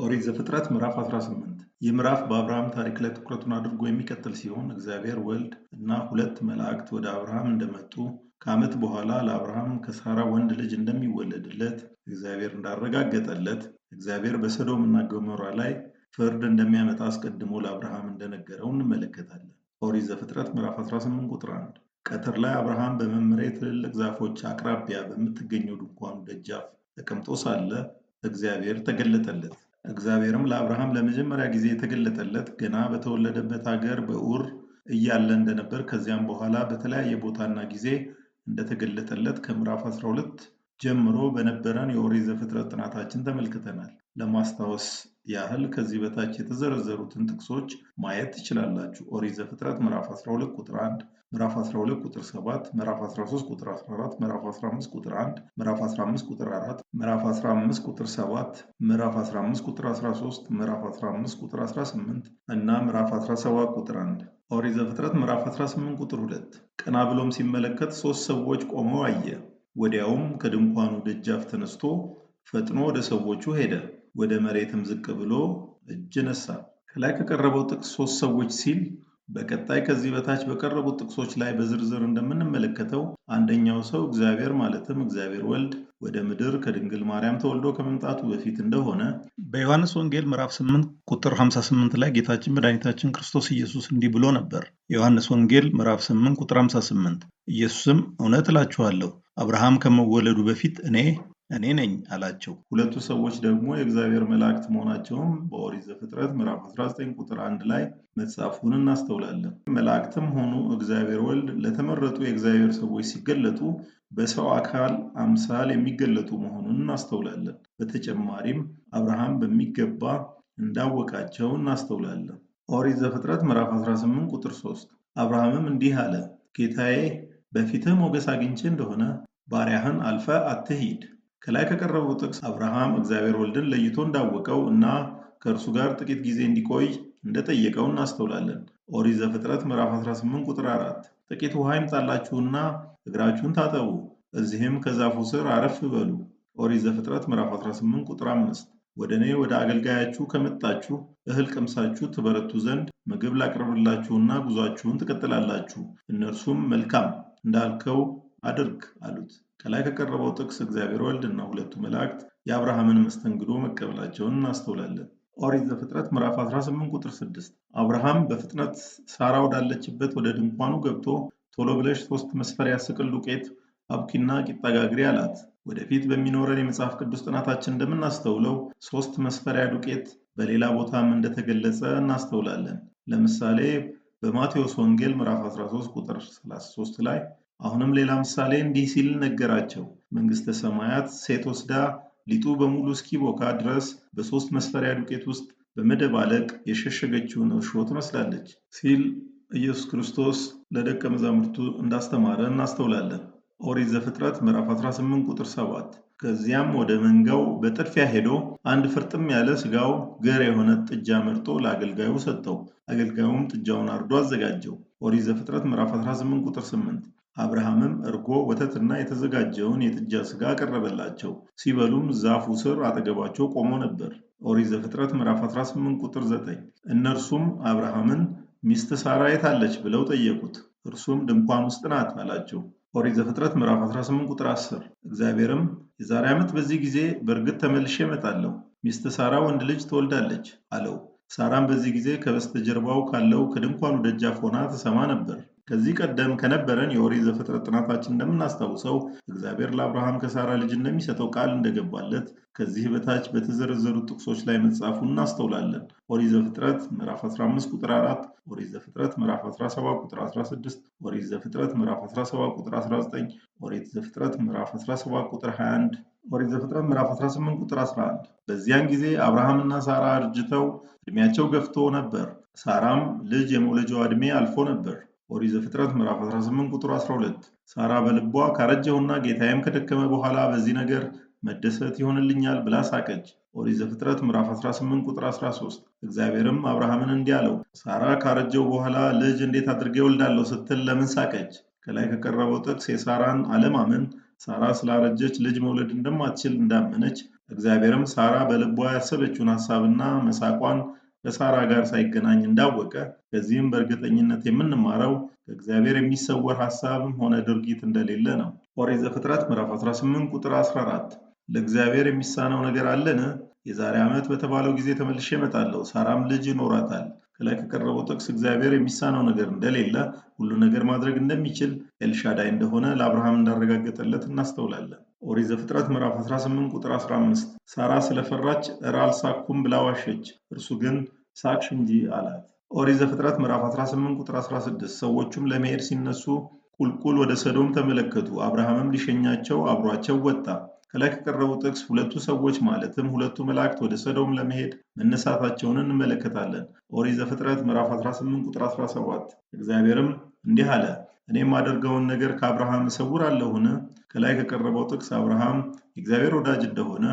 ኦሪት ዘፍጥረት ምዕራፍ 18 ይህ ምዕራፍ በአብርሃም ታሪክ ላይ ትኩረቱን አድርጎ የሚቀጥል ሲሆን እግዚአብሔር ወልድ እና ሁለት መላእክት ወደ አብርሃም እንደመጡ ከዓመት በኋላ ለአብርሃም ከሳራ ወንድ ልጅ እንደሚወለድለት እግዚአብሔር እንዳረጋገጠለት እግዚአብሔር በሰዶም እና ገሞራ ላይ ፍርድ እንደሚያመጣ አስቀድሞ ለአብርሃም እንደነገረው እንመለከታለን። ኦሪት ዘፍጥረት ምዕራፍ 18 ቁጥር 1 ቀትር ላይ አብርሃም በመምሬ ትልልቅ ዛፎች አቅራቢያ በምትገኘው ድንኳኑ ደጃፍ ተቀምጦ ሳለ እግዚአብሔር ተገለጠለት። እግዚአብሔርም ለአብርሃም ለመጀመሪያ ጊዜ የተገለጠለት ገና በተወለደበት ሀገር በኡር እያለ እንደነበር ከዚያም በኋላ በተለያየ ቦታና ጊዜ እንደተገለጠለት ከምዕራፍ 12 ጀምሮ በነበረን የኦሪት ዘፍጥረት ጥናታችን ተመልክተናል። ለማስታወስ ያህል ከዚህ በታች የተዘረዘሩትን ጥቅሶች ማየት ትችላላችሁ። ኦሪት ዘፍጥረት ምዕራፍ 12 ቁጥር 1፣ ምዕራፍ 12 ቁጥር 7፣ ምዕራፍ 13 ቁጥር 14፣ ምዕራፍ 15 ቁጥር 1፣ ምዕራፍ 15 ቁጥር 4፣ ምዕራፍ 15 ቁጥር 7፣ ምዕራፍ 15 ቁጥር 13፣ ምዕራፍ 15 ቁጥር 18 እና ምዕራፍ 17 ቁጥር 1። ኦሪት ዘፍጥረት ምዕራፍ 18 ቁጥር 2 ቀና ብሎም ሲመለከት ሶስት ሰዎች ቆመው አየ። ወዲያውም ከድንኳኑ ደጃፍ ተነስቶ ፈጥኖ ወደ ሰዎቹ ሄደ፣ ወደ መሬትም ዝቅ ብሎ እጅ ነሳ። ከላይ ከቀረበው ጥቅስ ሶስት ሰዎች ሲል በቀጣይ ከዚህ በታች በቀረቡት ጥቅሶች ላይ በዝርዝር እንደምንመለከተው አንደኛው ሰው እግዚአብሔር ማለትም እግዚአብሔር ወልድ ወደ ምድር ከድንግል ማርያም ተወልዶ ከመምጣቱ በፊት እንደሆነ በዮሐንስ ወንጌል ምዕራፍ 8 ቁጥር 58 ላይ ጌታችን መድኃኒታችን ክርስቶስ ኢየሱስ እንዲህ ብሎ ነበር። የዮሐንስ ወንጌል ምዕራፍ 8 ቁጥር 58 ኢየሱስም እውነት እላችኋለሁ አብርሃም ከመወለዱ በፊት እኔ ነኝ አላቸው። ሁለቱ ሰዎች ደግሞ የእግዚአብሔር መላእክት መሆናቸውም በኦሪት ዘፍጥረት ምዕራፍ 19 ቁጥር 1 ላይ መጻፉን እናስተውላለን። መላእክትም ሆኑ እግዚአብሔር ወልድ ለተመረጡ የእግዚአብሔር ሰዎች ሲገለጡ በሰው አካል አምሳል የሚገለጡ መሆኑን እናስተውላለን። በተጨማሪም አብርሃም በሚገባ እንዳወቃቸው እናስተውላለን። ኦሪት ዘፍጥረት ምዕራፍ 18 ቁጥር 3 አብርሃምም እንዲህ አለ፣ ጌታዬ በፊትህ ሞገስ አግኝቼ እንደሆነ ባሪያህን አልፈ አትሂድ። ከላይ ከቀረበው ጥቅስ አብርሃም እግዚአብሔር ወልድን ለይቶ እንዳወቀው እና ከእርሱ ጋር ጥቂት ጊዜ እንዲቆይ እንደጠየቀው እናስተውላለን። ኦሪት ዘፍጥረት ምዕራፍ 18 ቁጥር 4 ጥቂት ውሃ ይምጣላችሁና እግራችሁን ታጠቡ፣ እዚህም ከዛፉ ስር አረፍ በሉ። ኦሪት ዘፍጥረት ምዕራፍ 18 ቁጥር 5 ወደ እኔ ወደ አገልጋያችሁ ከመጣችሁ እህል ቀምሳችሁ ትበረቱ ዘንድ ምግብ ላቅርብላችሁና ጉዟችሁን ትቀጥላላችሁ። እነርሱም መልካም እንዳልከው አድርግ አሉት። ከላይ ከቀረበው ጥቅስ እግዚአብሔር ወልድ እና ሁለቱ መላእክት የአብርሃምን መስተንግዶ መቀበላቸውን እናስተውላለን። ኦሪት ዘፍጥረት ምዕራፍ 18 ቁጥር 6 አብርሃም በፍጥነት ሳራ ወዳለችበት ወደ ድንኳኑ ገብቶ ቶሎ ብለሽ 3 መስፈሪያ ስቅል ዱቄት አብኪና ቂጣ ጋግሪ አላት። ወደፊት በሚኖረን የመጽሐፍ ቅዱስ ጥናታችን እንደምናስተውለው 3 መስፈሪያ ዱቄት በሌላ ቦታም እንደተገለጸ እናስተውላለን። ለምሳሌ በማቴዎስ ወንጌል ምዕራፍ 13 ቁጥር 33 ላይ አሁንም ሌላ ምሳሌ እንዲህ ሲል ነገራቸው፣ መንግሥተ ሰማያት ሴት ወስዳ ሊጡ በሙሉ እስኪቦካ ድረስ በ3 መስፈሪያ ዱቄት ውስጥ በመደባለቅ የሸሸገችውን እርሾ ትመስላለች ሲል ኢየሱስ ክርስቶስ ለደቀ መዛሙርቱ እንዳስተማረ እናስተውላለን። ኦሪት ዘፍጥረት ምዕራፍ 18 ቁጥር 7 ከዚያም ወደ መንጋው በጥድፊያ ሄዶ አንድ ፍርጥም ያለ ስጋው ገር የሆነ ጥጃ መርጦ ለአገልጋዩ ሰጠው። አገልጋዩም ጥጃውን አርዶ አዘጋጀው። ኦሪት ዘፍጥረት ምዕራፍ 18 ቁጥር 8 አብርሃምም እርጎ ወተትና የተዘጋጀውን የጥጃ ስጋ አቀረበላቸው። ሲበሉም ዛፉ ስር አጠገባቸው ቆሞ ነበር። ኦሪት ዘፍጥረት ምዕራፍ 18 ቁጥር 9 እነርሱም አብርሃምን ሚስት ሳራ የት አለች ብለው ጠየቁት። እርሱም ድንኳን ውስጥ ናት አላቸው። ኦሪት ዘፍጥረት ምዕራፍ 18 ቁጥር 10 እግዚአብሔርም የዛሬ ዓመት በዚህ ጊዜ በእርግጥ ተመልሼ እመጣለሁ፣ ሚስት ሳራ ወንድ ልጅ ትወልዳለች አለው። ሳራም በዚህ ጊዜ ከበስተጀርባው ካለው ከድንኳኑ ደጃፍ ሆና ትሰማ ነበር። ከዚህ ቀደም ከነበረን የኦሪት ዘፍጥረት ጥናታችን እንደምናስታውሰው እግዚአብሔር ለአብርሃም ከሳራ ልጅ እንደሚሰጠው ቃል እንደገባለት ከዚህ በታች በተዘረዘሩት ጥቅሶች ላይ መጻፉን እናስተውላለን። ኦሪት ዘፍጥረት ምዕራፍ 15 ቁጥር 4፣ ኦሪት ዘፍጥረት ምዕራፍ 17 ቁጥር 16፣ ኦሪት ዘፍጥረት ምዕራፍ 17 ቁጥር 19፣ ኦሪት ዘፍጥረት ምዕራፍ 17 ቁጥር 21፣ ኦሪት ዘፍጥረት ምዕራፍ 18 ቁጥር 11። በዚያን ጊዜ አብርሃምና ሳራ አርጅተው እድሜያቸው ገፍቶ ነበር። ሳራም ልጅ የመውለጃዋ ዕድሜ አልፎ ነበር። ኦሪት ዘፍጥረት ምዕራፍ 18 ቁጥር 12 ሳራ በልቧ ካረጀሁና ጌታዬም ከደከመ በኋላ በዚህ ነገር መደሰት ይሆንልኛል ብላ ሳቀች። ኦሪት ዘፍጥረት ምዕራፍ 18 ቁጥር 13 እግዚአብሔርም አብርሃምን እንዲህ አለው፣ ሳራ ካረጀው በኋላ ልጅ እንዴት አድርጌ ወልዳለሁ ስትል ለምን ሳቀች? ከላይ ከቀረበው ጥቅስ የሳራን አለማመን ሳራ ስላረጀች ልጅ መውለድ እንደማትችል እንዳመነች እግዚአብሔርም ሳራ በልቧ ያሰበችውን ሐሳብና መሳቋን ከሳራ ጋር ሳይገናኝ እንዳወቀ፣ ከዚህም በእርግጠኝነት የምንማረው ከእግዚአብሔር የሚሰወር ሐሳብም ሆነ ድርጊት እንደሌለ ነው። ኦሪት ዘፍጥረት ምዕራፍ 18 ቁጥር 14 ለእግዚአብሔር የሚሳነው ነገር አለን? የዛሬ ዓመት በተባለው ጊዜ ተመልሼ እመጣለሁ፣ ሳራም ልጅ ይኖራታል። ከላይ ከቀረበው ጥቅስ እግዚአብሔር የሚሳነው ነገር እንደሌለ፣ ሁሉ ነገር ማድረግ እንደሚችል፣ ኤልሻዳይ እንደሆነ ለአብርሃም እንዳረጋገጠለት እናስተውላለን። ኦሪት ዘፍጥረት ምዕራፍ 18 ቁጥር 15 ሳራ ስለፈራች እረ አልሳኩም ብላ ዋሸች፣ እርሱ ግን ሳቅሽ እንጂ አላት። ኦሪት ዘፍጥረት ምዕራፍ 18 ቁጥር 16 ሰዎቹም ለመሄድ ሲነሱ ቁልቁል ወደ ሰዶም ተመለከቱ፣ አብርሃምም ሊሸኛቸው አብሯቸው ወጣ። ከላይ ከቀረበው ጥቅስ ሁለቱ ሰዎች ማለትም ሁለቱ መላእክት ወደ ሰዶም ለመሄድ መነሳታቸውን እንመለከታለን። ኦሪት ዘፍጥረት ምዕራፍ 18 ቁጥር 17 እግዚአብሔርም እንዲህ አለ፣ እኔ የማደርገውን ነገር ከአብርሃም እሰውራለሁን? ከላይ ከቀረበው ጥቅስ አብርሃም የእግዚአብሔር ወዳጅ እንደሆነ፣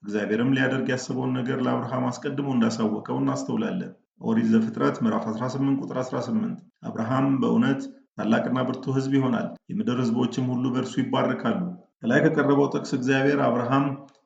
እግዚአብሔርም ሊያደርግ ያሰበውን ነገር ለአብርሃም አስቀድሞ እንዳሳወቀው እናስተውላለን። ኦሪት ዘፍጥረት ምዕራፍ 18 ቁጥር 18 አብርሃም በእውነት ታላቅና ብርቱ ሕዝብ ይሆናል፣ የምድር ሕዝቦችም ሁሉ በእርሱ ይባረካሉ። ከላይ ከቀረበው ጥቅስ እግዚአብሔር አብርሃም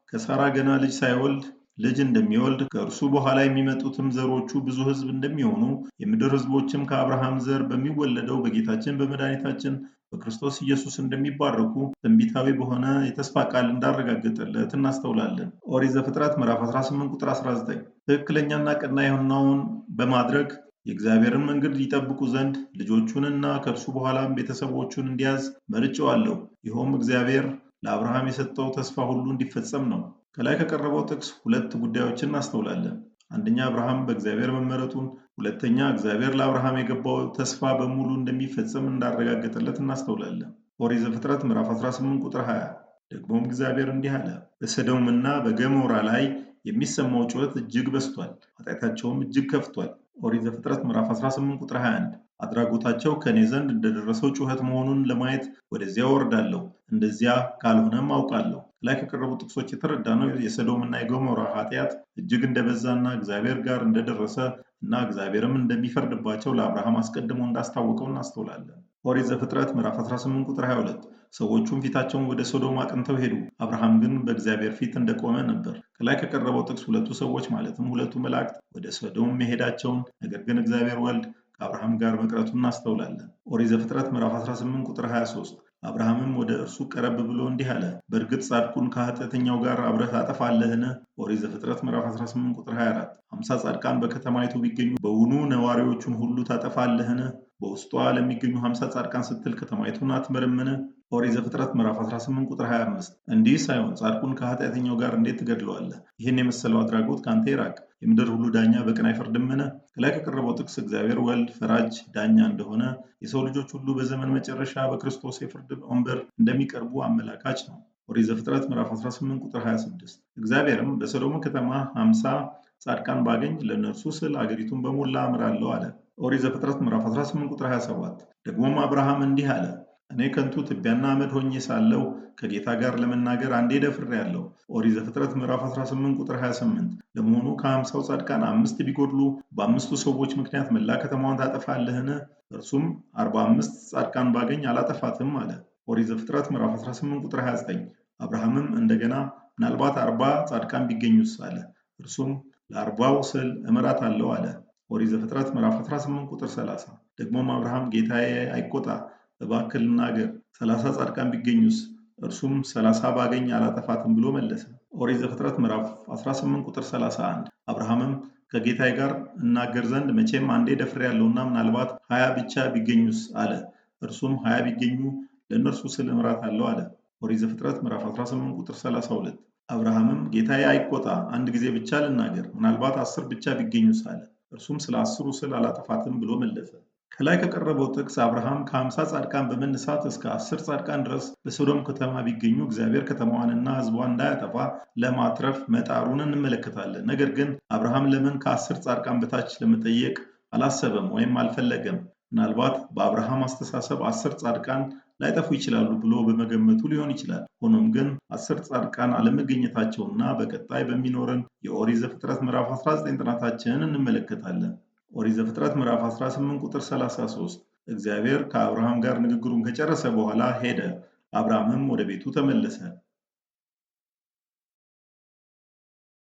ከሳራ ገና ልጅ ሳይወልድ ልጅ እንደሚወልድ፣ ከእርሱ በኋላ የሚመጡትም ዘሮቹ ብዙ ሕዝብ እንደሚሆኑ፣ የምድር ሕዝቦችም ከአብርሃም ዘር በሚወለደው በጌታችን በመድኃኒታችን በክርስቶስ ኢየሱስ እንደሚባረኩ ትንቢታዊ በሆነ የተስፋ ቃል እንዳረጋገጠለት እናስተውላለን። ኦሪት ዘፍጥረት ምዕራፍ 18 ቁጥር 19 ትክክለኛና ቀና የሆነውን በማድረግ የእግዚአብሔርን መንገድ ሊጠብቁ ዘንድ ልጆቹንና ከእርሱ በኋላም ቤተሰቦቹን እንዲያዝ መርጬዋለሁ። ይኸውም እግዚአብሔር ለአብርሃም የሰጠው ተስፋ ሁሉ እንዲፈጸም ነው። ከላይ ከቀረበው ጥቅስ ሁለት ጉዳዮችን እናስተውላለን። አንደኛ አብርሃም በእግዚአብሔር መመረጡን፣ ሁለተኛ እግዚአብሔር ለአብርሃም የገባው ተስፋ በሙሉ እንደሚፈጸም እንዳረጋገጠለት እናስተውላለን። ኦሪት ዘፍጥረት ምዕራፍ 18 ቁጥር 20 ደግሞም እግዚአብሔር እንዲህ አለ፣ በሰዶምና በገሞራ ላይ የሚሰማው ጩኸት እጅግ በዝቷል፣ ኃጢአታቸውም እጅግ ከፍቷል። ኦሪት ዘፍጥረት ምዕራፍ 18 ቁጥር 21 አድራጎታቸው ከእኔ ዘንድ እንደደረሰው ጩኸት መሆኑን ለማየት ወደዚያ ወርዳለሁ፣ እንደዚያ ካልሆነም አውቃለሁ። ከላይ ከቀረቡ ጥቅሶች የተረዳነው የሰዶምና የገሞራ ኃጢአት እጅግ እንደበዛና እግዚአብሔር ጋር እንደደረሰ እና እግዚአብሔርም እንደሚፈርድባቸው ለአብርሃም አስቀድሞ እንዳስታወቀው እናስተውላለን። ኦሪት ዘፍጥረት ምዕራፍ 18 ቁጥር 22 ሰዎቹም ፊታቸውን ወደ ሶዶም አቅንተው ሄዱ፣ አብርሃም ግን በእግዚአብሔር ፊት እንደቆመ ነበር። ከላይ ከቀረበው ጥቅስ ሁለቱ ሰዎች ማለትም ሁለቱ መላእክት ወደ ሶዶም መሄዳቸውን፣ ነገር ግን እግዚአብሔር ወልድ ከአብርሃም ጋር መቅረቱን እናስተውላለን። ኦሪት ዘፍጥረት ምዕራፍ 18 ቁጥር 23 አብርሃምም ወደ እርሱ ቀረብ ብሎ እንዲህ አለ፣ በእርግጥ ጻድቁን ከኃጢአተኛው ጋር አብረህ ታጠፋለህን? ኦሪት ዘፍጥረት ምዕራፍ 18 ቁጥር 24 50 ጻድቃን በከተማይቱ ቢገኙ በውኑ ነዋሪዎቹን ሁሉ ታጠፋለህን? በውስጧ ለሚገኙ 50 ጻድቃን ስትል ከተማይቱን አትምርምን? ኦሪት ዘፍጥረት ምዕራፍ 18 ቁጥር 25 እንዲህ ሳይሆን ጻድቁን ከኃጢአተኛው ጋር እንዴት ትገድለዋለህ? ይህን የመሰለው አድራጎት ከአንተ ይራቅ፣ የምድር ሁሉ ዳኛ በቅን አይፈርድምን? ከላይ ከቀረበው ጥቅስ እግዚአብሔር ወልድ ፈራጅ ዳኛ እንደሆነ፣ የሰው ልጆች ሁሉ በዘመን መጨረሻ በክርስቶስ የፍርድ ወንበር እንደሚቀርቡ አመላካች ነው። ኦሪት ዘፍጥረት ምዕራፍ 18 ቁጥር 26 እግዚአብሔርም በሰዶም ከተማ 50 ጻድቃን ባገኝ ለእነርሱ ስል አገሪቱን በሞላ አምራለሁ አለ። ኦሪት ዘፍጥረት ምዕራፍ 18 ቁጥር 27 ደግሞም አብርሃም እንዲህ አለ፣ እኔ ከንቱ ትቢያና አመድ ሆኜ ሳለሁ ከጌታ ጋር ለመናገር አንዴ ደፍሬአለሁ። ኦሪት ዘፍጥረት ምዕራፍ 18 ቁጥር 28 ለመሆኑ ከ50 ጻድቃን 5 ቢጎድሉ በአምስቱ ሰዎች ምክንያት መላ ከተማዋን ታጠፋለህን? እርሱም 45 ጻድቃን ባገኝ አላጠፋትም አለ። ኦሪት ዘፍጥረት ምዕራፍ 18 ቁጥር 29 አብርሃምም እንደገና ምናልባት 40 ጻድቃን ቢገኙስ አለ። እርሱም ለ40ው ስል እምራታለሁ አለ። ኦሪት ዘፍጥረት ምዕራፍ 18 ቁጥር 30 ደግሞም አብርሃም ጌታዬ አይቆጣ እባክህ ልናገር 30 ጻድቃን ቢገኙስ? እርሱም 30 ባገኝ አላጠፋትም ብሎ መለሰ። ኦሪት ዘፍጥረት ምዕራፍ 18 ቁጥር 31 አብርሃምም ከጌታዬ ጋር እናገር ዘንድ መቼም አንዴ ደፍሬአለሁና ምናልባት 20 ብቻ ቢገኙስ አለ። እርሱም 20 ቢገኙ ለእነርሱ ስል እምራታለሁ አለ። ኦሪት ዘፍጥረት ምዕራፍ 18 ቁጥር 32 አብርሃምም ጌታዬ አይቆጣ አንድ ጊዜ ብቻ ልናገር ምናልባት 10 ብቻ ቢገኙስ አለ። እርሱም ስለ 10ሩ ስል አላጠፋትም ብሎ መለሰ። ከላይ ከቀረበው ጥቅስ አብርሃም ከ50 ጻድቃን በመነሳት እስከ 10 ጻድቃን ድረስ በሶዶም ከተማ ቢገኙ እግዚአብሔር ከተማዋንና ሕዝቧን እንዳያጠፋ ለማትረፍ መጣሩን እንመለከታለን። ነገር ግን አብርሃም ለምን ከ10 ጻድቃን በታች ለመጠየቅ አላሰበም ወይም አልፈለገም? ምናልባት በአብርሃም አስተሳሰብ 10 ጻድቃን ላይጠፉ ይችላሉ ብሎ በመገመቱ ሊሆን ይችላል። ሆኖም ግን 10 ጻድቃን አለመገኘታቸውና በቀጣይ በሚኖረን የኦሪት ዘፍጥረት ምዕራፍ 19 ጥናታችንን እንመለከታለን። ኦሪት ዘፍጥረት ምዕራፍ 18 ቁጥር 33 እግዚአብሔር ከአብርሃም ጋር ንግግሩን ከጨረሰ በኋላ ሄደ፣ አብርሃምም ወደ ቤቱ ተመለሰ።